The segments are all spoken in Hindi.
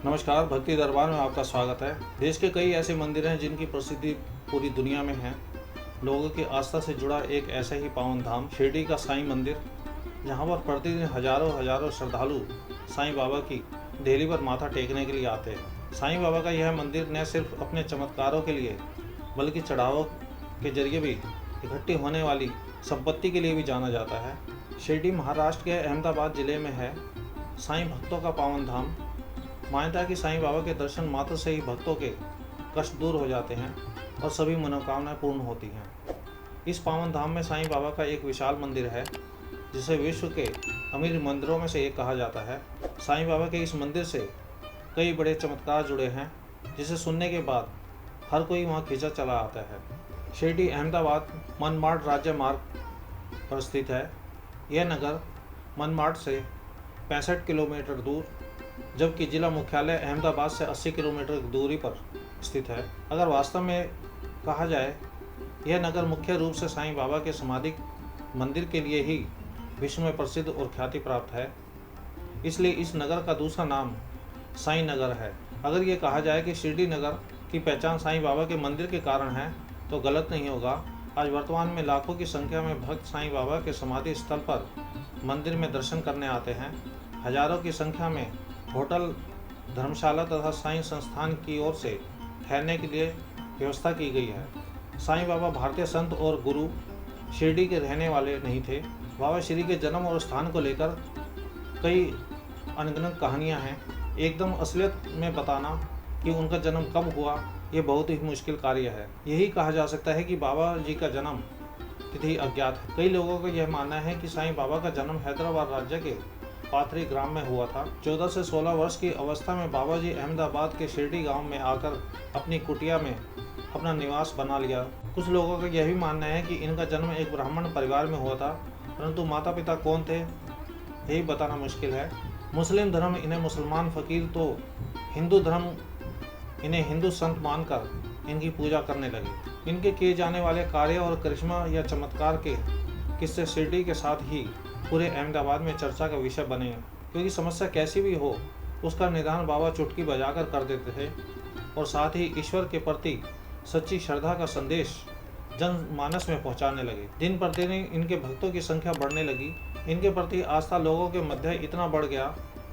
नमस्कार, भक्ति दरबार में आपका स्वागत है। देश के कई ऐसे मंदिर हैं जिनकी प्रसिद्धि पूरी दुनिया में है। लोगों की आस्था से जुड़ा एक ऐसा ही पावन धाम शिरडी का साईं मंदिर, जहां पर प्रतिदिन हजारों हजारों श्रद्धालु साईं बाबा की डेली पर माथा टेकने के लिए आते हैं। साईं बाबा का यह मंदिर न सिर्फ अपने चमत्कारों के लिए बल्कि चढ़ावों के जरिए भी इकट्ठी होने वाली संपत्ति के लिए भी जाना जाता है। शिरडी महाराष्ट्र के अहमदाबाद जिले में है। साईं भक्तों का पावन धाम। मान्यता है कि साईं बाबा के दर्शन मात्र से ही भक्तों के कष्ट दूर हो जाते हैं और सभी मनोकामनाएं पूर्ण होती हैं। इस पावन धाम में साईं बाबा का एक विशाल मंदिर है, जिसे विश्व के अमीर मंदिरों में से एक कहा जाता है। साईं बाबा के इस मंदिर से कई बड़े चमत्कार जुड़े हैं, जिसे सुनने के बाद हर कोई वहां खिंचा चला आता है। शिरडी अहमदाबाद मनमाड राज्य मार्ग पर स्थित है। यह नगर मनमाड से 65 किलोमीटर दूर, जबकि जिला मुख्यालय अहमदाबाद से 80 किलोमीटर की दूरी पर स्थित है। अगर वास्तव में कहा जाए, यह नगर मुख्य रूप से साईं बाबा के समाधि मंदिर के लिए ही विश्व में प्रसिद्ध और ख्याति प्राप्त है, इसलिए इस नगर का दूसरा नाम साईं नगर है। अगर ये कहा जाए कि शिरडी नगर की पहचान साईं बाबा के मंदिर के कारण है, तो गलत नहीं होगा। आज वर्तमान में लाखों की संख्या में भक्त साईं बाबा के समाधि स्थल पर मंदिर में दर्शन करने आते हैं। हजारों की संख्या में होटल, धर्मशाला तथा साईं संस्थान की ओर से ठहरने के लिए व्यवस्था की गई है। साईं बाबा भारतीय संत और गुरु शिरडी के रहने वाले नहीं थे। बाबा श्री के जन्म और स्थान को लेकर कई अनगिनत कहानियां हैं। एकदम असलियत में बताना कि उनका जन्म कब हुआ, ये बहुत ही मुश्किल कार्य है। यही कहा जा सकता है कि बाबा जी का जन्म तिथि अज्ञात है। कई लोगों का यह मानना है कि साईं बाबा का जन्म हैदराबाद राज्य के पाथरी ग्राम में हुआ था। 14 से 16 वर्ष की अवस्था में बाबा जी अहमदाबाद के शिरडी गांव में आकर अपनी कुटिया में अपना निवास बना लिया। कुछ लोगों का यह भी मानना है कि इनका जन्म एक ब्राह्मण परिवार में हुआ था, परंतु माता पिता कौन थे यही बताना मुश्किल है। मुस्लिम धर्म इन्हें मुसलमान फकीर, तो हिंदू धर्म इन्हें हिंदू संत मानकर इनकी पूजा करने लगे। इनके किए जाने वाले कार्य और करिश्मा या चमत्कार के किस्से शिरडी के साथ ही पूरे अहमदाबाद में चर्चा का विषय बने, क्योंकि समस्या कैसी भी हो उसका निदान बाबा चुटकी बजाकर कर देते थे और साथ ही ईश्वर के प्रति सच्ची श्रद्धा का संदेश जनमानस में पहुंचाने लगे। दिन प्रतिदिन इनके भक्तों की संख्या बढ़ने लगी। इनके प्रति आस्था लोगों के मध्य इतना बढ़ गया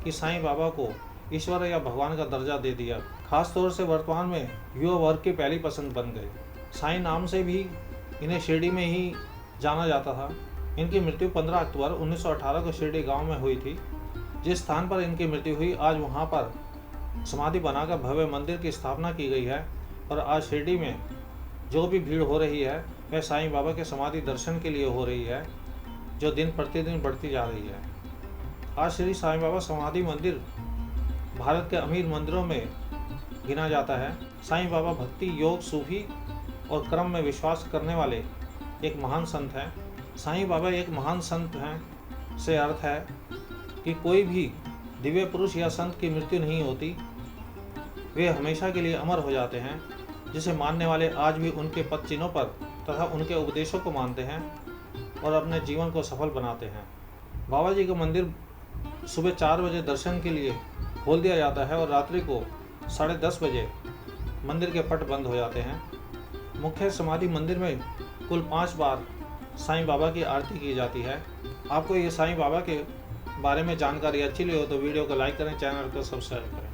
कि साईं बाबा को ईश्वर या भगवान का दर्जा दे दिया। खास तौर से वर्तमान में युवा वर्ग की पहली पसंद बन गए। साईं नाम से भी इन्हें शिरडी में ही जाना जाता था। इनकी मृत्यु 15 अक्टूबर 1918 को शिरडी गांव में हुई थी। जिस स्थान पर इनकी मृत्यु हुई, आज वहां पर समाधि बनाकर भव्य मंदिर की स्थापना की गई है और आज शिरडी में जो भी भीड़ हो रही है वह साईं बाबा के समाधि दर्शन के लिए हो रही है, जो दिन प्रतिदिन बढ़ती जा रही है। आज श्री साईं बाबा समाधि मंदिर भारत के अमीर मंदिरों में गिना जाता है। साईं बाबा भक्ति, योग, सूफी और कर्म में विश्वास करने वाले एक महान संत हैं। साईं बाबा एक महान संत हैं से अर्थ है कि कोई भी दिव्य पुरुष या संत की मृत्यु नहीं होती, वे हमेशा के लिए अमर हो जाते हैं, जिसे मानने वाले आज भी उनके पद चिन्हों पर तथा उनके उपदेशों को मानते हैं और अपने जीवन को सफल बनाते हैं। बाबा जी का मंदिर सुबह 4 बजे दर्शन के लिए खोल दिया जाता है और रात्रि को 10:30 बजे मंदिर के पट बंद हो जाते हैं। मुख्य समाधि मंदिर में कुल 5 बार साईं बाबा की आरती की जाती है। आपको ये साईं बाबा के बारे में जानकारी अच्छी लगी हो तो वीडियो को लाइक करें, चैनल को सब्सक्राइब करें।